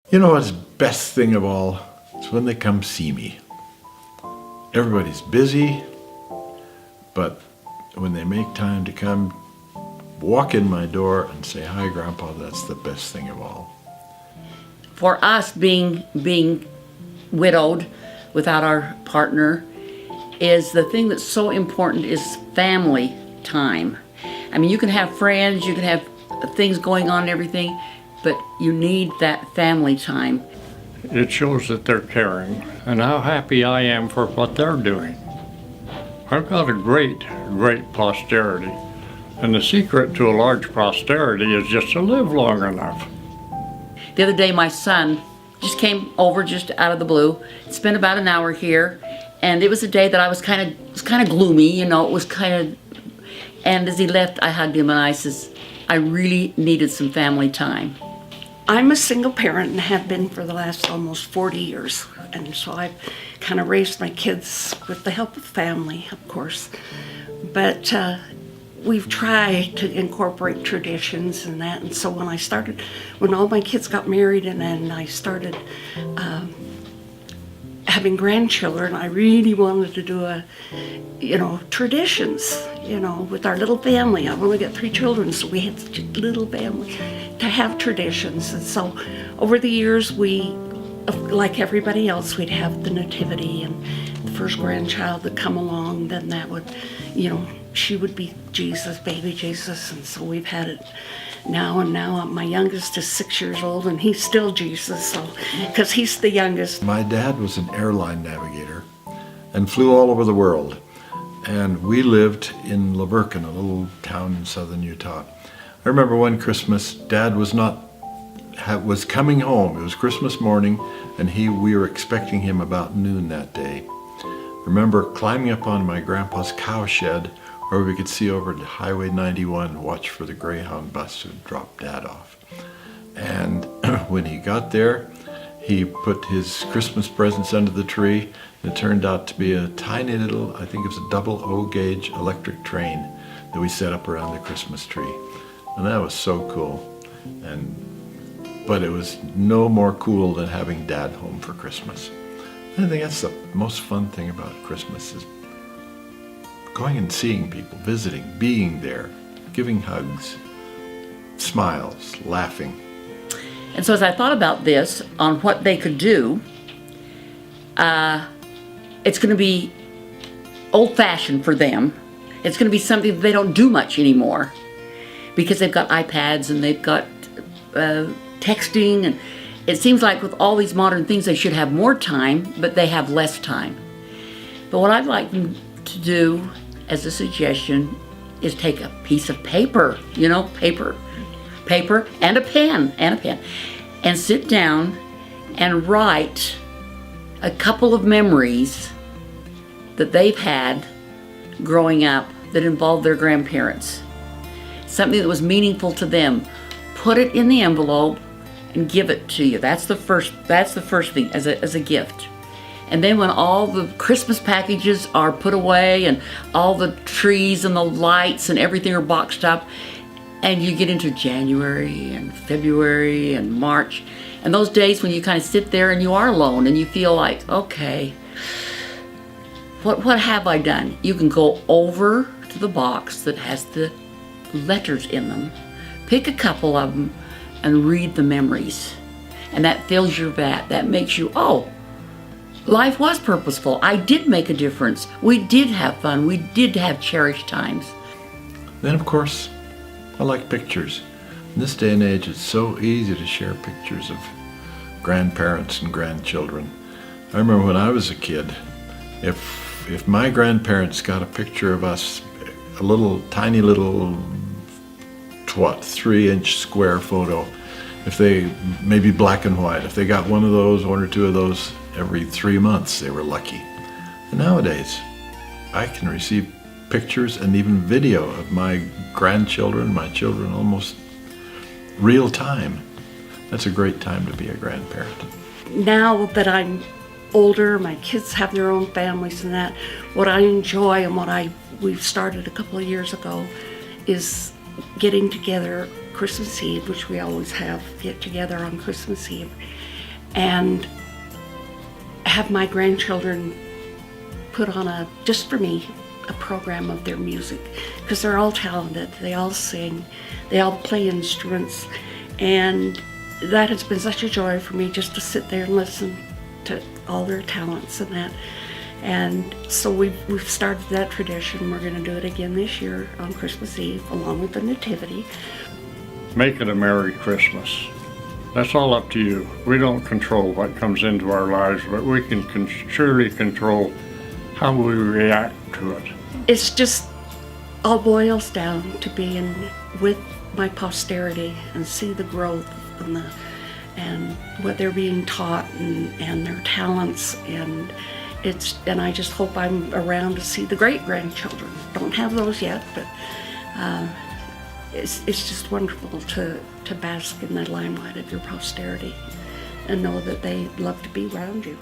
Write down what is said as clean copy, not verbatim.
You know what's the best thing of all? It's when they come see me. Everybody's busy, but when they make time to come walk in my door and say, "Hi, Grandpa," that's the best thing of all. For us, being widowed without our partner, is the thing that's so important is family time. I mean, you can have friends, you can have things going on and everything, but you need that family time. It shows that they're caring and how happy I am for what they're doing. I've got a great posterity, and the secret to a large posterity is just to live long enough. The other day, my son just came over just out of the blue, spent about an hour here, and it was a day that I was kind of gloomy, you know, it was kind of, and as he left, I hugged him and I says, I really needed some family time. I'm a single parent and have been for the last almost 40 years. And so I've kind of raised my kids with the help of family, of course. But we've tried to incorporate traditions and that. And so when all my kids got married and then I started having grandchildren, I really wanted to do traditions, with our little family. I've only got 3 children, so we had such a little family to have traditions. And so over the years, we, like everybody else, we'd have the nativity, and the first grandchild would come along, then that would, she would be Jesus, baby Jesus. And so we've had it now, and now my youngest is 6 years old and he's still Jesus, so because he's the youngest. My dad was an airline navigator and flew all over the world, and we lived in Laverkin, a little town in southern Utah. I remember one Christmas, Dad was coming home. It was Christmas morning, and we were expecting him about noon that day. I remember climbing up on my grandpa's cow shed where we could see over to Highway 91 and watch for the Greyhound bus to drop Dad off. And when he got there, he put his Christmas presents under the tree. It turned out to be a tiny little, I think it was a double O-gauge electric train that we set up around the Christmas tree. And that was so cool. But it was no more cool than having Dad home for Christmas. And I think that's the most fun thing about Christmas is going and seeing people, visiting, being there, giving hugs, smiles, laughing. And so as I thought about this, on what they could do, it's going to be old-fashioned for them. It's going to be something that they don't do much anymore because they've got iPads and they've got texting, and it seems like with all these modern things they should have more time, but they have less time. But what I'd like them to do as a suggestion is take a piece of paper, paper and a pen, and sit down and write a couple of memories that they've had growing up that involved their grandparents. Something that was meaningful to them. Put it in the envelope and give it to you. That's the first thing as a gift. And then when all the Christmas packages are put away and all the trees and the lights and everything are boxed up, and you get into January and February and March, and those days when you kind of sit there and you are alone and you feel like, okay, what have I done? You can go over to the box that has the letters in them, pick a couple of them, and read the memories. And that fills your vat. That makes you, oh, life was purposeful. I did make a difference. We did have fun. We did have cherished times. Then, of course, I like pictures. In this day and age, it's so easy to share pictures of grandparents and grandchildren. I remember when I was a kid, if my grandparents got a picture of us, a tiny little 3-inch square photo, if they, maybe black and white, if they got one or two of those every 3 months, they were lucky. And nowadays, I can receive pictures and even video of my grandchildren, my children, almost real time. That's a great time to be a grandparent. Now that I'm older, my kids have their own families and that, what I enjoy and we've started a couple of years ago is getting together Christmas Eve, which we always get together on Christmas Eve, and have my grandchildren put on just for me, a program of their music, because they're all talented. They all sing, they all play instruments, and that has been such a joy for me just to sit there and listen to all their talents and that. And so we've started that tradition. We're going to do it again this year on Christmas Eve, along with the Nativity. Make it a Merry Christmas. That's all up to you. We don't control what comes into our lives, but we can surely control how we react to it. It's just all boils down to being with my posterity and see the growth and what they're being taught and their talents, and I just hope I'm around to see the great grandchildren. Don't have those yet, but it's just wonderful to bask in the limelight of your posterity and know that they love to be around you.